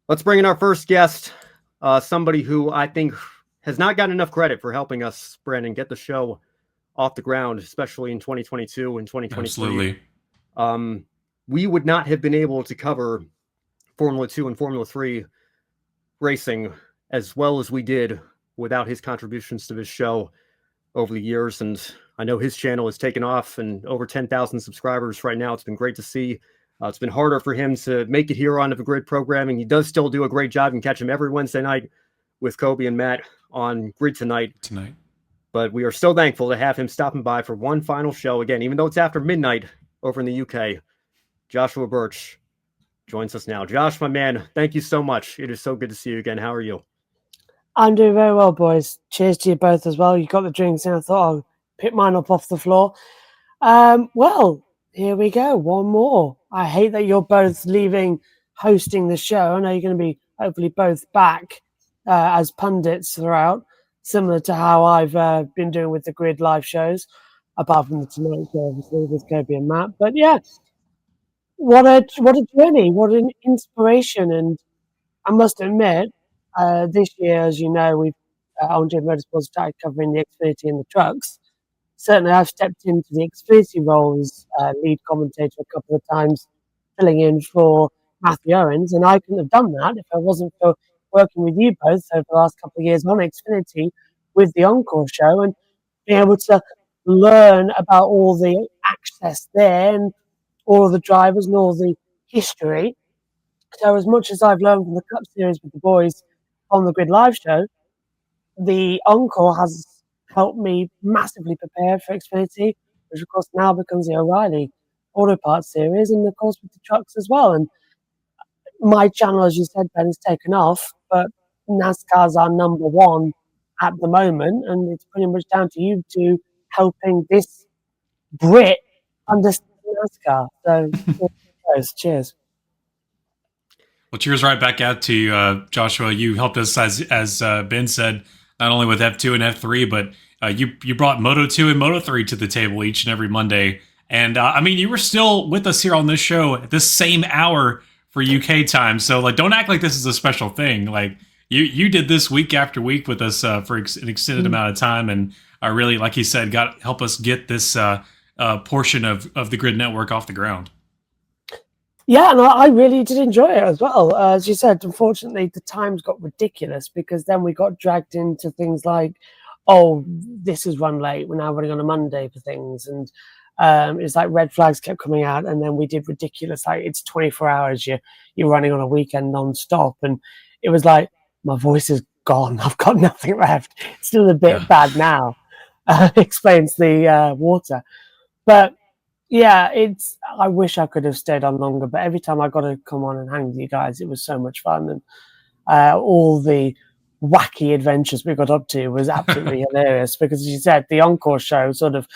Let's bring in our first guest, somebody who I think has not gotten enough credit for helping us, Brandon, get the show off the ground, especially in 2022 and 2023. Absolutely. We would not have been able to cover Formula 2 and Formula 3 racing as well as we did without his contributions to this show over the years. And I know his channel has taken off and over 10,000 subscribers right now. It's been great to see. It's been harder for him to make it here onto the grid programming. He does still do a great job and catch him every Wednesday night with Kobe and Matt on Grid Tonight. But we are so thankful to have him stopping by for one final show again, even though it's after midnight over in the UK. Joshua Burch joins us now. Josh, my man, thank you so much. It is so good to see you again. How are you? I'm doing very well, boys. Cheers to you both as well. You got the drinks and I thought I'll pick mine up off the floor. Well, here we go. One more. I hate that you're both leaving hosting the show. I know you're going to be hopefully both back as pundits throughout, similar to how I've been doing with the Grid live shows, apart from the Tonight show, obviously, with Kobe and Matt. But yeah, what a journey, what an inspiration. And I must admit, this year, as you know, we've on Grid Motorsports started covering the Xfinity and the trucks. Certainly, I've stepped into the Xfinity role as lead commentator a couple of times, filling in for Matthew Owens, and I couldn't have done that if I wasn't for working with you both over the last couple of years on Xfinity with the Encore show and being able to learn about all the access there and all the drivers and all the history. So as much as I've learned from the Cup Series with the boys on the Grid Live show, the Encore has helped me massively prepare for Xfinity, which of course now becomes the O'Reilly Auto Parts series, and of course with the trucks as well. And my channel, as you said, Ben, has taken off, but NASCAR's our number one at the moment, and it's pretty much down to you two helping this Brit understand NASCAR. So cheers. Well, cheers right back out to you, Joshua. You helped us, as Ben said, not only with F2 and F3, but you brought Moto2 and Moto3 to the table each and every Monday. And I mean, you were still with us here on this show at this same hour for UK time. So like, don't act like this is a special thing. Like you did this week after week with us for an extended amount of time. And I really, like he said, help us get this portion of the Grid Network off the ground. Yeah, and I really did enjoy it as well. As you said, unfortunately, the times got ridiculous because then we got dragged into things like, oh, this is run late. We're now running on a Monday for things. And it's like red flags kept coming out. And then we did ridiculous, like it's 24 hours. You're running on a weekend non-stop. And it was like, my voice is gone. I've got nothing left. It's still a bit bad now. Explains the water. But yeah, I wish I could have stayed on longer, but every time I got to come on and hang with you guys, it was so much fun. And all the wacky adventures we got up to was absolutely hilarious because, as you said, the Encore show sort of,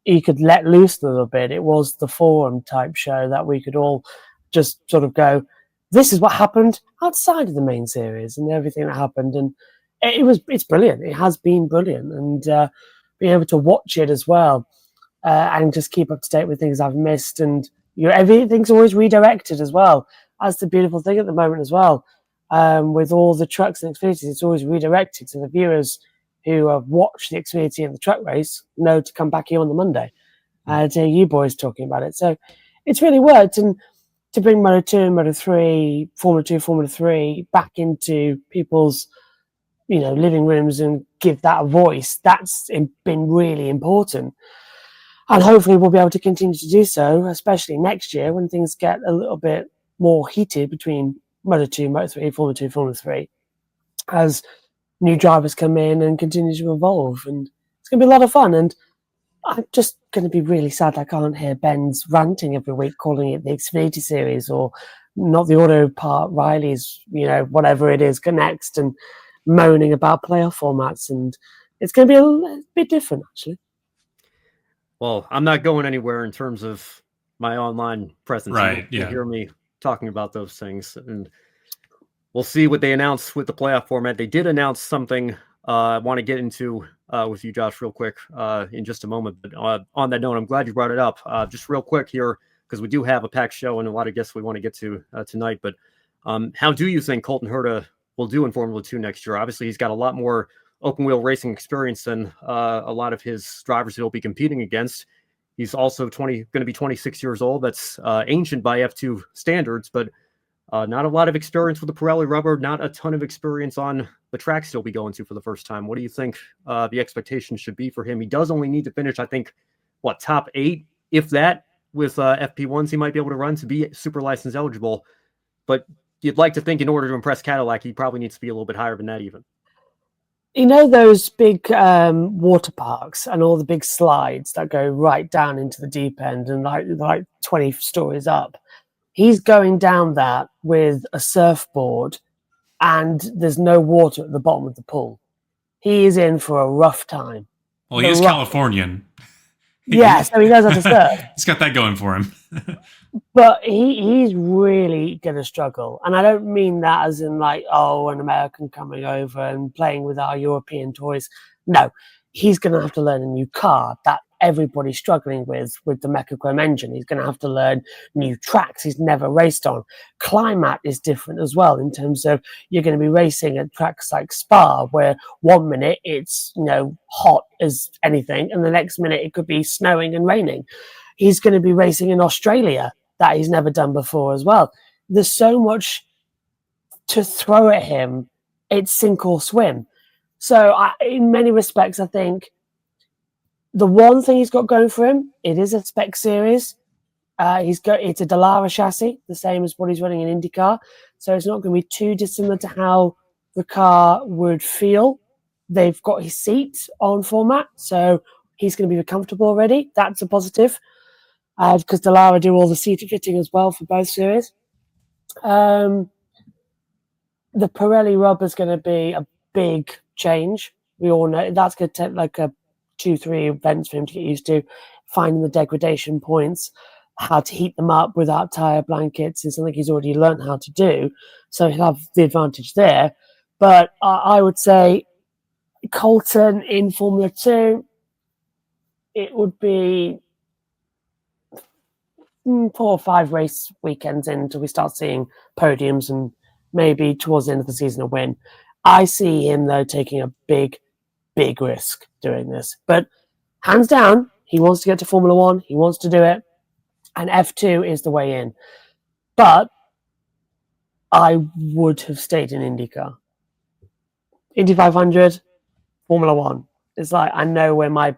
you could let loose a little bit. It was the forum type show that we could all just sort of go, this is what happened outside of the main series and everything that happened. And it's brilliant. It has been brilliant. And being able to watch it as well. And just keep up to date with things I've missed, and everything's always redirected as well. That's the beautiful thing at the moment as well. With all the trucks and Xfinities, it's always redirected, so the viewers who have watched the Xfinity and the truck race know to come back here on the Monday to hear you boys talking about it. So it's really worked, and to bring Moto 2, Moto 3, Formula 2, Formula 3 back into people's living rooms and give that a voice, that's been really important. And hopefully we'll be able to continue to do so, especially next year when things get a little bit more heated between Moto 2, Moto 3, Formula 2, Formula 3, as new drivers come in and continue to evolve. And it's going to be a lot of fun. And I'm just going to be really sad I can't hear Ben's ranting every week, calling it the Xfinity series or not the Auto Part Riley's, whatever it is, next, and moaning about playoff formats. And it's going to be a bit different, actually. Well, I'm not going anywhere in terms of my online presence. Right, You'll hear me talking about those things. And we'll see what they announce with the playoff format. They did announce something I want to get into with you, Josh, real quick in just a moment. But on that note, I'm glad you brought it up. Just real quick here, because we do have a packed show and a lot of guests we want to get to tonight. But How do you think Colton Herta will do in Formula 2 next year? Obviously, he's got a lot more open wheel racing experience than a lot of his drivers he'll be competing against. He's also going to be 26 years old. That's ancient by F2 standards, but not a lot of experience with the Pirelli rubber, not a ton of experience on the tracks he'll be going to for the first time. What do you think the expectations should be for him? He does only need to finish, I think, top 8, if that, with FP1s he might be able to run to be super license eligible. But you'd like to think in order to impress Cadillac, he probably needs to be a little bit higher than that even. You know those big water parks and all the big slides that go right down into the deep end and like 20 stories up? He's going down that with a surfboard and there's no water at the bottom of the pool. He is in for a rough time. Well, he is Californian. Yeah, so he knows how to surf. He's got that going for him. But he's really going to struggle. And I don't mean that as in like, oh, an American coming over and playing with our European toys. No, he's going to have to learn a new car that everybody's struggling with the Mechachrome engine. He's going to have to learn new tracks he's never raced on. Climate is different as well in terms of you're going to be racing at tracks like Spa, where 1 minute it's hot as anything, and the next minute it could be snowing and raining. He's going to be racing in Australia that he's never done before as well. There's so much to throw at him. It's sink or swim. So in many respects, I think the one thing he's got going for him, it is a spec series. It's a Dallara chassis, the same as what he's running in IndyCar. So it's not going to be too dissimilar to how the car would feel. They've got his seat on format, so he's going to be comfortable already. That's a positive, because Dallara do all the seat fitting as well for both series. The Pirelli rubber is going to be a big change. We all know that's going to take like a 2-3 events for him to get used to. Finding the degradation points, how to heat them up without tire blankets is something he's already learned how to do. So he'll have the advantage there. But I would say Colton in Formula 2, it would be 4 or 5 race weekends in until we start seeing podiums and maybe towards the end of the season a win. I see him, though, taking a big risk doing this. But hands down, he wants to get to Formula 1. He wants to do it. And F2 is the way in. But I would have stayed in IndyCar. Indy 500, Formula 1. It's like, I know where my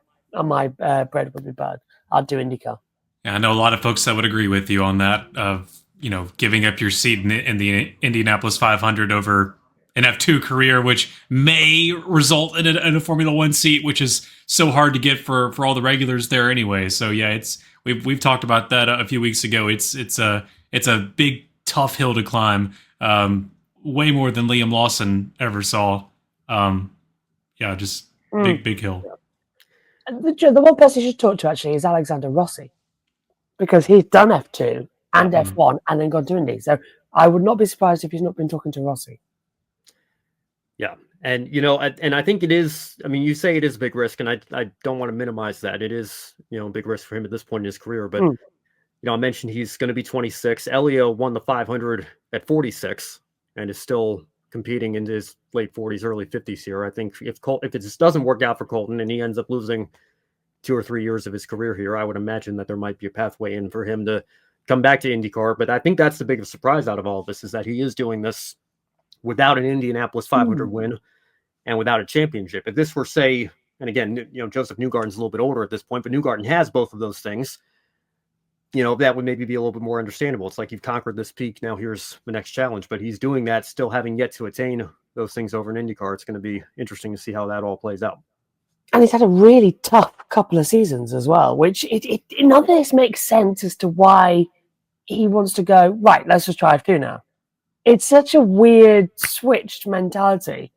bread would be bad. I'd do IndyCar. Yeah, I know a lot of folks that would agree with you on that, of giving up your seat in the Indianapolis 500 over an F2 career, which may result in a Formula 1 seat, which is so hard to get for all the regulars there anyway. So yeah, we've talked about that a few weeks ago. It's a big tough hill to climb, way more than Liam Lawson ever saw. Just big hill. The one person you should talk to actually is Alexander Rossi, because he's done F2 and F1 and then gone to Indy. So I would not be surprised if he's not been talking to Rossi. Yeah. And, and I think it is, you say it is a big risk, and I don't want to minimize that. It is, a big risk for him at this point in his career. But, I mentioned he's going to be 26. Elio won the 500 at 46 and is still competing in his late 40s, early 50s here. I think if it just doesn't work out for Colton and he ends up losing 2 or 3 years of his career here, I would imagine that there might be a pathway in for him to come back to IndyCar. But I think that's the biggest surprise out of all of this, is that he is doing this without an Indianapolis 500 win and without a championship. If this were, say, and again, Joseph Newgarden's a little bit older at this point, but Newgarden has both of those things, that would maybe be a little bit more understandable. It's like, you've conquered this peak, now here's the next challenge. But he's doing that, still having yet to attain those things over in IndyCar. It's going to be interesting to see how that all plays out. And he's had a really tough couple of seasons as well, which none of this makes sense as to why he wants to go, right, let's just try F2 now. It's such a weird switched mentality.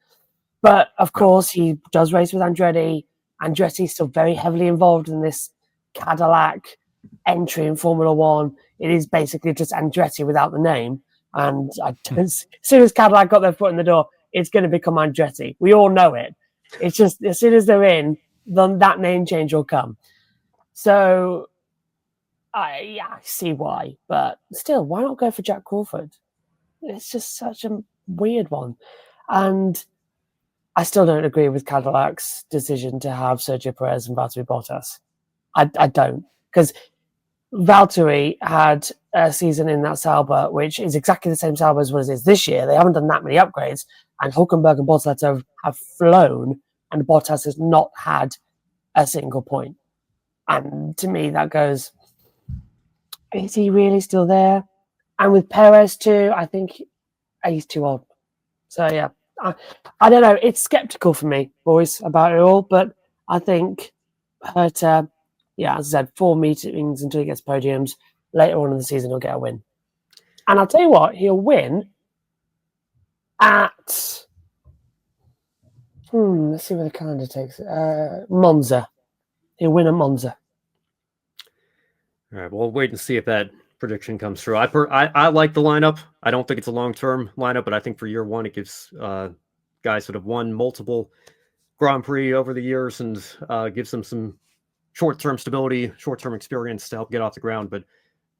But of course, he does race with Andretti. Andretti's still very heavily involved in this Cadillac entry in Formula 1. It is basically just Andretti without the name. And as soon as Cadillac got their foot in the door, it's going to become Andretti. We all know it. It's just, as soon as they're in, then that name change will come. So, I see why. But still, why not go for Jack Crawford? It's just such a weird one. And I still don't agree with Cadillac's decision to have Sergio Perez and Valtteri Bottas. I don't, because Valtteri had a season in that Sauber, which is exactly the same Sauber as what it is this year. They haven't done that many upgrades, and Hülkenberg and Bottas have flown, and Bottas has not had a single point. And to me, that goes, is he really still there? And with Perez too, I think he's too old. So yeah, I don't know. It's skeptical for me, boys, about it all. But I think Herta, yeah, as I said, 4 meetings until he gets podiums. Later on in the season, he'll get a win. And I'll tell you what, he'll win at... let's see where the calendar takes it. Monza. He'll win at Monza. All right, we'll wait and see if that prediction comes true. I like the lineup. I don't think it's a long-term lineup, but I think for year one, it gives guys that have won multiple Grand Prix over the years and gives them some short-term stability, short-term experience to help get off the ground. But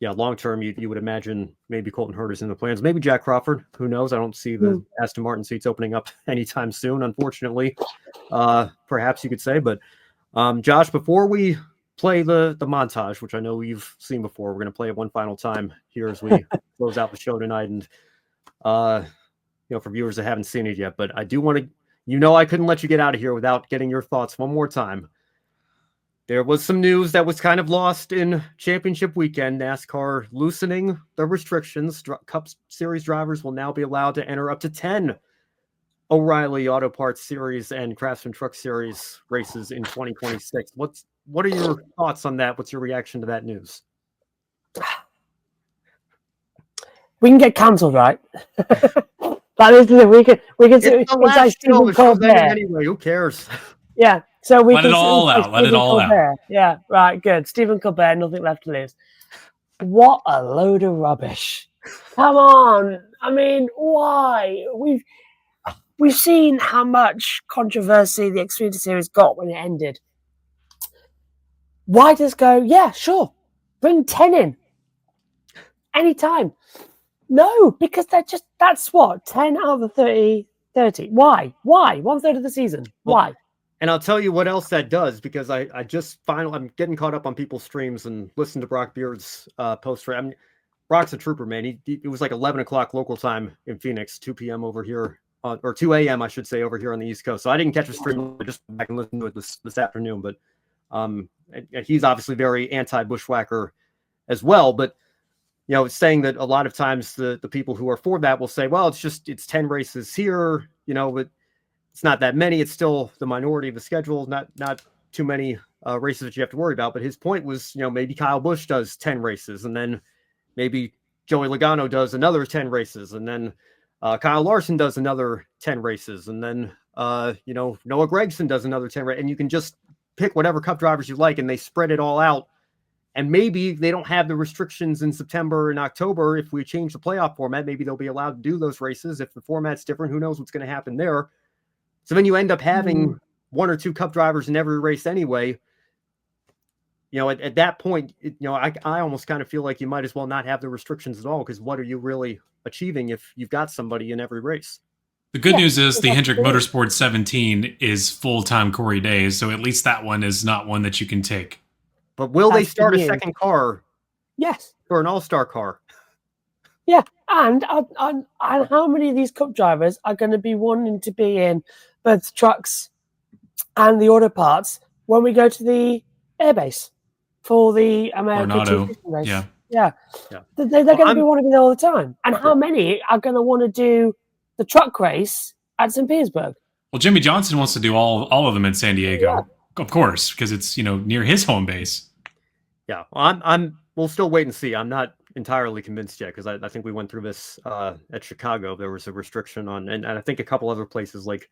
yeah, long-term, you would imagine maybe Colton Herta's in the plans. Maybe Jack Crawford. Who knows? I don't see the Aston Martin seats opening up anytime soon, unfortunately. Perhaps you could say. But Josh, before we play the montage, which I know you've seen before, we're going to play it one final time here as we close out the show tonight. And for viewers that haven't seen it yet, but I do want to, I couldn't let you get out of here without getting your thoughts one more time. There was some news that was kind of lost in championship weekend. NASCAR loosening the restrictions. Cup Series drivers will now be allowed to enter up to 10 O'Reilly Auto Parts Series and Craftsman Truck Series races in 2026. What are your thoughts on that? What's your reaction to that news? We can get cancelled, right? That is the we can it's like Stephen Colbert anyway. Who cares? Yeah. So we let can it all out. Let it all out. Yeah, right, good. Stephen Colbert, nothing left to lose. What a load of rubbish. Come on. I mean, why? We've seen how much controversy the Xfinity Series got when it ended. Why just go, yeah, sure, bring 10 in. Anytime. No, because that's what, 10 out of the 30. Why? 1/3 of the season. Why? And I'll tell you what else that does, because I'm getting caught up on people's streams and listen to Brock Beard's post. I mean, Brock's a trooper, man. It was like 11 o'clock local time in Phoenix, 2 p.m. over here, or 2 a.m. I should say, over here on the East Coast. So I didn't catch a stream. I just went back and listened to it this afternoon. But he's obviously very anti-Buschwhacker as well. But saying that a lot of times the people who are for that will say, well, it's 10 races here, but it's not that many. It's still the minority of the schedule, not too many races that you have to worry about. But his point was, maybe Kyle Busch does 10 races, and then maybe Joey Logano does another 10 races, and then Kyle Larson does another 10 races, and then Noah Gragson does another 10 races, and you can just pick whatever Cup drivers you like, and they spread it all out. And maybe they don't have the restrictions in September and October. If we change the playoff format, maybe they'll be allowed to do those races. If the format's different, who knows what's going to happen there. So then you end up having 1 or 2 Cup drivers in every race anyway. At that point, I almost kind of feel like you might as well not have the restrictions at all, because what are you really achieving if you've got somebody in every race? The good news is the Hendrick Motorsport 17 is full-time Corey Days, so at least that one is not one that you can take. But will they start a second car? Yes. For an all-star car? Yeah. And how many of these Cup drivers are going to be wanting to be in both the trucks and the auto parts when we go to the airbase for the American 250 race? Yeah. They're going to be wanting to be there all the time. And how many are going to want to do the truck race at St. Petersburg? Well, Jimmy Johnson wants to do all of them in San Diego, of course, because it's near his home base. Yeah, we'll still wait and see. I'm not entirely convinced yet, because I think we went through this at Chicago. There was a restriction on, and I think a couple other places like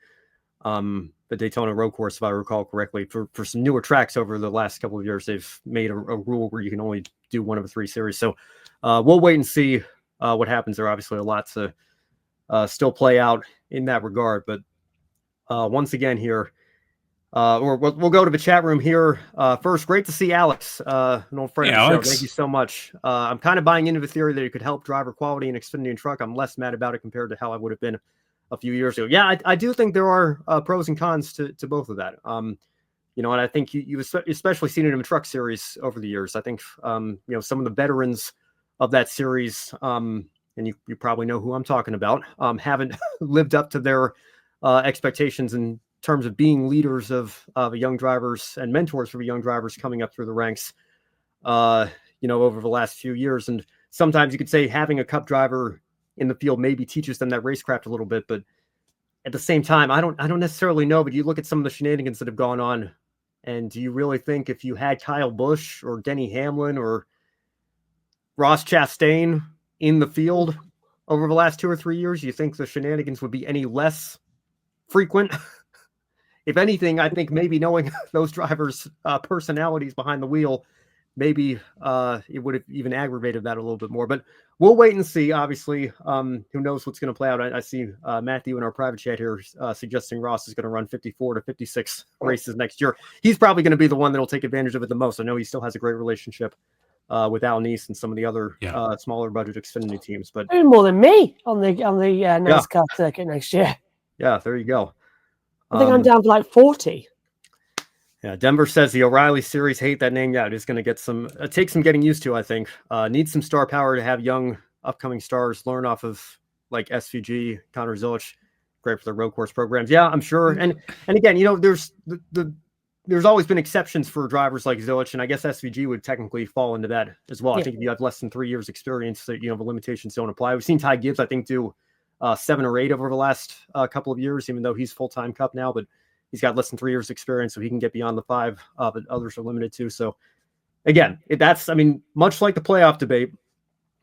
the Daytona Road Course, if I recall correctly, for some newer tracks over the last couple of years, they've made a rule where you can only do one of the 3 series. So we'll wait and see what happens there. Obviously, a lot to still play out in that regard. But once again here, Or we'll go to the chat room here. First, great to see Alex, an old friend of the Alex. show. Thank you so much. I'm kind of buying into the theory that it could help driver quality in Xfinity and truck. I'm less mad about it compared to how I would have been a few years ago. Yeah, I do think there are pros and cons to both of that. And I think you've especially seen it in the truck series over the years. I think, some of the veterans of that series, and you probably know who I'm talking about, haven't lived up to their expectations in terms of being leaders of young drivers and mentors for young drivers coming up through the ranks, over the last few years. And sometimes you could say having a Cup driver in the field maybe teaches them that racecraft a little bit, but at the same time, I don't necessarily know. But you look at some of the shenanigans that have gone on, and do you really think if you had Kyle Busch or Denny Hamlin or Ross Chastain in the field over the last 2 or 3 years, you think the shenanigans would be any less frequent? If anything, I think maybe knowing those drivers' personalities behind the wheel, maybe it would have even aggravated that a little bit more. But we'll wait and see. Obviously, who knows what's going to play out. I see Matthew in our private chat here suggesting Ross is going to run 54 to 56 races next year. He's probably going to be the one that will take advantage of it the most. I know he still has a great relationship with Al Neese and some of the other smaller budget Xfinity teams. But doing more than me on the NASCAR circuit next year. Yeah, there you go. I think I'm down to like 40. Yeah, Denver says the O'Reilly series, hate that name. Yeah, it is going to get take some getting used to, I think. Needs some star power to have young upcoming stars learn off of like SVG, Connor Zilch, great for their road course programs. Yeah, I'm sure. And again, there's always been exceptions for drivers like Zilch, and I guess SVG would technically fall into that as well. Yeah. I think if you have less than 3 years experience, that the limitations don't apply. We've seen Ty Gibbs, I think, do 7 or 8 over the last couple of years, even though he's full-time Cup now, but he's got less than 3 years experience, so he can get beyond the 5, but others are limited to. So again, much like the playoff debate,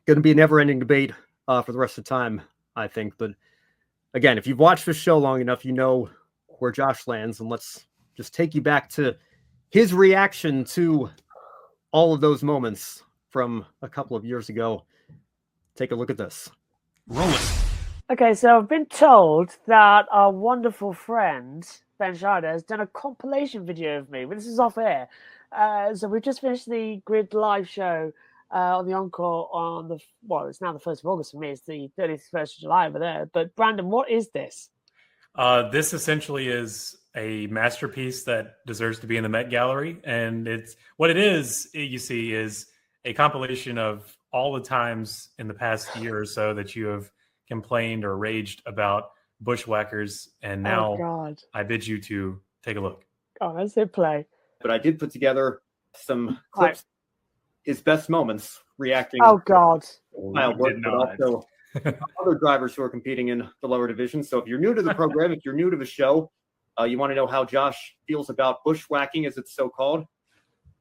going to be a never-ending debate for the rest of the time, I think. But again, if you've watched this show long enough, you know where Josh lands, and let's just take you back to his reaction to all of those moments from a couple of years ago. Take a look at this. Roll it. Okay, so I've been told that our wonderful friend, Ben Scheider, has done a compilation video of me, but this is off air. So we've just finished the GRID live show on the Encore on it's now the 1st of August for me. It's the 31st of July over there. But Brandon, what is this? This essentially is a masterpiece that deserves to be in the Met Gallery. And is a compilation of all the times in the past year or so that you have complained or raged about bushwhackers, and now I bid you to take a look. Oh, let's hit play. But I did put together some clips, his best moments reacting. Oh God! Kyle Busch, but also other drivers who are competing in the lower division. So if you're new to the program, if you're new to the show, you want to know how Josh feels about bushwhacking, as it's so called,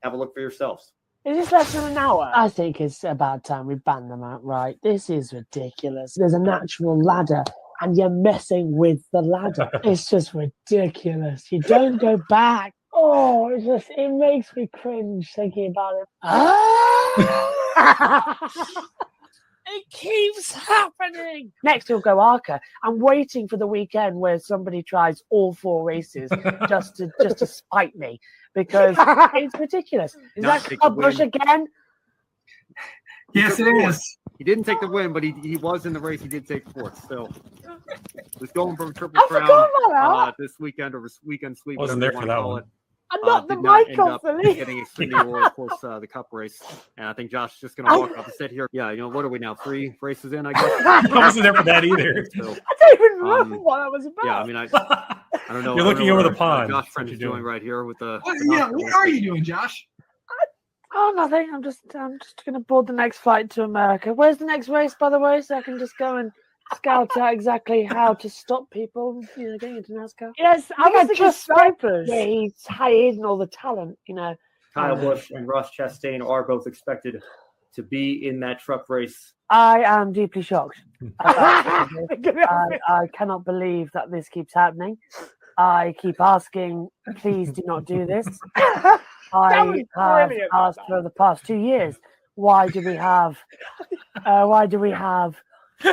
have a look for yourselves. Is this less than an hour? I think it's about time we ban them outright. This is ridiculous. There's a natural ladder, and you're messing with the ladder. It's just ridiculous. You don't go back. Oh, it makes me cringe thinking about it. It keeps happening. Next, we'll go Arca. I'm waiting for the weekend where somebody tries all 4 races just to spite me, because it's ridiculous. Is that Busch again? Yes, it is. He didn't take the win, but he was in the race. He did take 4th. So he's going for a triple crown this weekend, or weekend sweep. Wasn't there for that one. I'm not the mic off the lead. Getting Xfinity or, of course, the Cup race. And I think Josh is just going to walk up and sit here. Yeah, what are we now? 3 races in, I guess? I wasn't there for that either. So, I don't even remember what that was about. Yeah, I don't know. You're looking over the pond. Josh friend is doing right here with the. What are you doing, Josh? Oh, nothing. I'm just going to board the next flight to America. Where's the next race, by the way, so I can just go and scout out exactly how to stop people, getting into NASCAR. Yes, I was just snipers. Yeah, he's hiding all the talent, Kyle Busch and Ross Chastain are both expected to be in that truck race. I am deeply shocked. I cannot believe that this keeps happening. I keep asking, please do not do this. I have asked for the past 2 years, why do we have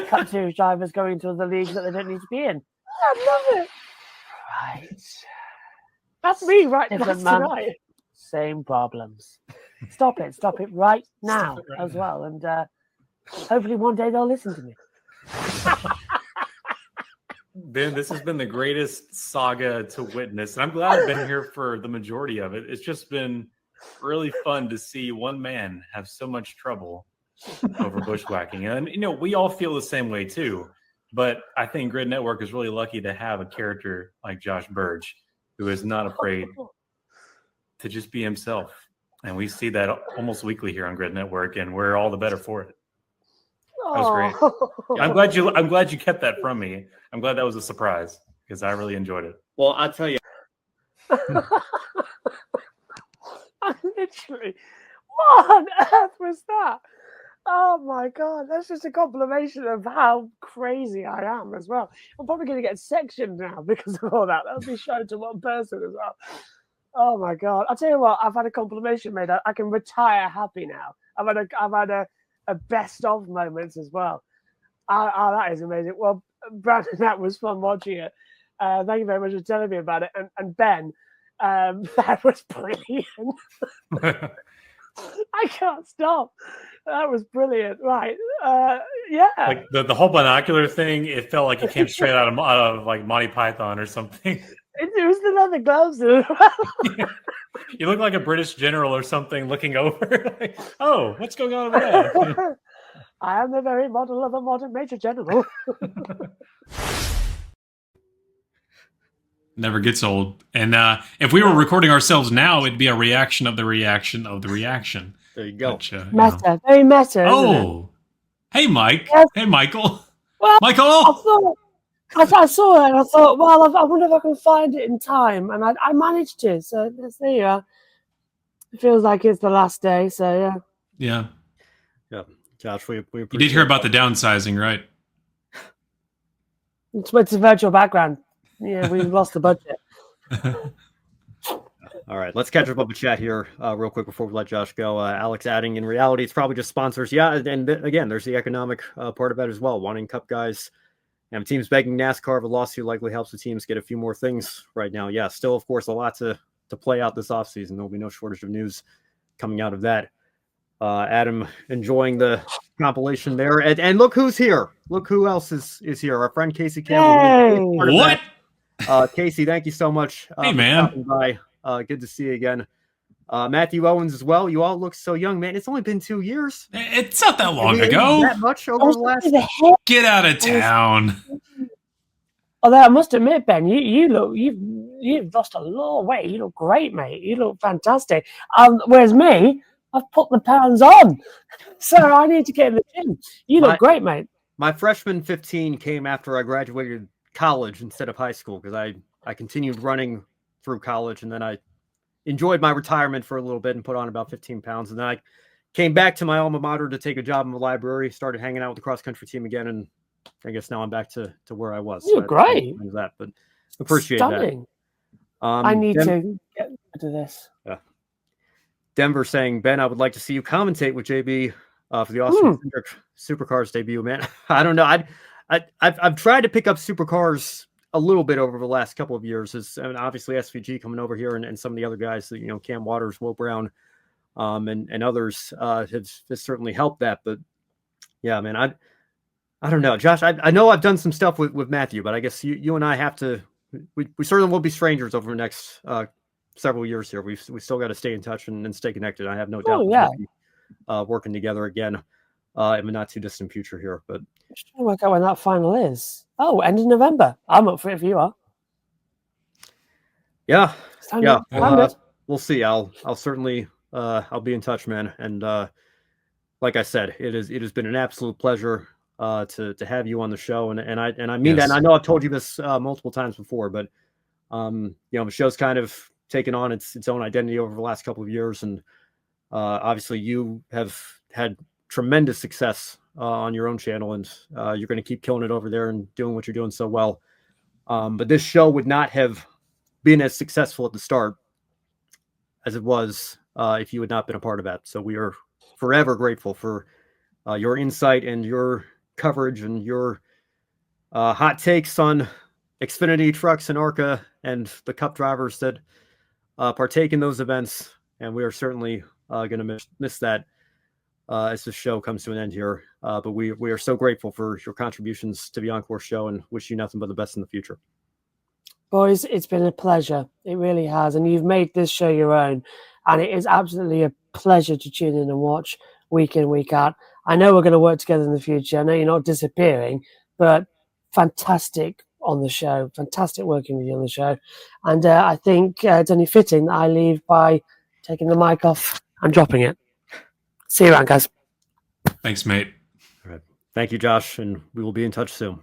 Cup Series drivers going to the leagues that they don't need to be in? I love it. Right. That's me right Different that's man. tonight. Same problems. Stop it right now it right as now. well. And hopefully one day they'll listen to me. Ben, this has been the greatest saga to witness, and I'm glad I've been here for the majority of it. It's just been really fun to see one man have so much trouble over bushwhacking. And, we all feel the same way too. But I think Grid Network is really lucky to have a character like Josh Burch, who is not afraid to just be himself. And we see that almost weekly here on Grid Network, and we're all the better for it. That was great. I'm glad you kept that from me. I'm glad that was a surprise because I really enjoyed it. Well, I'll tell you, I literally, what on earth was that? Oh my god, that's just a confirmation of how crazy I am as well. I'm probably going to get sectioned now because of all that. That'll be shown to one person as well. Oh my god! I'll tell you what, I've had a confirmation made. I can retire happy now. I've had a best of moments as well. Oh, that is amazing. Well, Brandon, that was fun watching it. Thank you very much for telling me about it. And Ben, that was brilliant. I can't stop. That was brilliant. Right. Yeah. Like the whole binocular thing, it felt like it came straight out of like Monty Python or something. It was the leather gloves as well. You look like a British general or something looking over. Like, oh, what's going on over there? I am the very model of a modern major general. Never gets old. And if we were recording ourselves now, it'd be a reaction of the reaction of the reaction. there you go. Which, Meta. Very meta. Isn't it? Oh, hey, Mike. Yes. Hey, Michael. Well, Michael. I saw it and I thought, well, I wonder if I can find it in time. And I managed to. So there you are. It feels like it's the last day. So, yeah. Yeah. Yeah, Josh, we You did hear about the downsizing, right? It's a virtual background. Yeah, we've lost the budget. All right, let's catch up on the chat here real quick before we let Josh go. Alex adding, in reality, it's probably just sponsors. Yeah, and again, there's the economic part of that as well. Wanting Cup guys and teams begging NASCAR of a lawsuit likely helps the teams get a few more things right now. Yeah, still, of course, a lot to play out this offseason. There'll be no shortage of news coming out of that. Adam enjoying the compilation there. And look who's here. Look who else is here. Our friend Casey Campbell. What? Casey, thank you so much. Hey, for man. stopping by. Good to see you again. Matthew Owens as well. You all look so young, man. It's only been 2 years. It's not that long Have you ago. aged that much over the last. Get out of town. Although I must admit, Ben, you've lost a lot of weight. You look great, mate. You look fantastic. Whereas me, I've put the pounds on, so I need to get in the gym. You look great, mate. My freshman 15 came after I graduated college instead of high school because I continued running through college, and then I enjoyed my retirement for a little bit and put on about 15 pounds. And then I came back to my alma mater to take a job in the library, started hanging out with the cross country team again, and I guess now I'm back to where I was. You're great. That, but appreciate Stunning. that. I need to get into this. Yeah. Denver saying, Ben, I would like to see you commentate with JB for the Austin Supercars debut, man. I don't know. I've tried to pick up Supercars a little bit over the last couple of years. And obviously SVG coming over here and some of the other guys that, Cam Waters, Will Brown, and others has certainly helped that. But yeah, man, I don't know, Josh. I know I've done some stuff with Matthew, but I guess you and I have to. We certainly will be strangers over the next several years here. We've still got to stay in touch and stay connected. I have no doubt we'll be working together again in the not too distant future here. But I'm just trying to work out when that final is. Oh, end of November. I'm up for it if you are. Yeah. Yeah. We'll see. I'll certainly I'll be in touch, man. And like I said, it has been an absolute pleasure to have you on the show. And I mean that. And I know I've told you this multiple times before, but the show's kind of taken on its own identity over the last couple of years, and obviously you have had tremendous success on your own channel, and you're going to keep killing it over there and doing what you're doing so well. But this show would not have been as successful at the start as it was if you had not been a part of that. So we are forever grateful for your insight and your coverage and your hot takes on Xfinity trucks and ARCA and the Cup drivers that partake in those events, and we are certainly going to miss that as the show comes to an end here. But we are so grateful for your contributions to the Encore show and wish you nothing but the best in the future. Boys, it's been a pleasure. It really has. And you've made this show your own. And it is absolutely a pleasure to tune in and watch week in, week out. I know we're going to work together in the future. I know you're not disappearing, but fantastic on the show. Fantastic working with you on the show. And I think it's only fitting that I leave by taking the mic off and dropping it. See you around, guys. Thanks, mate. All right. Thank you, Josh. And we will be in touch soon.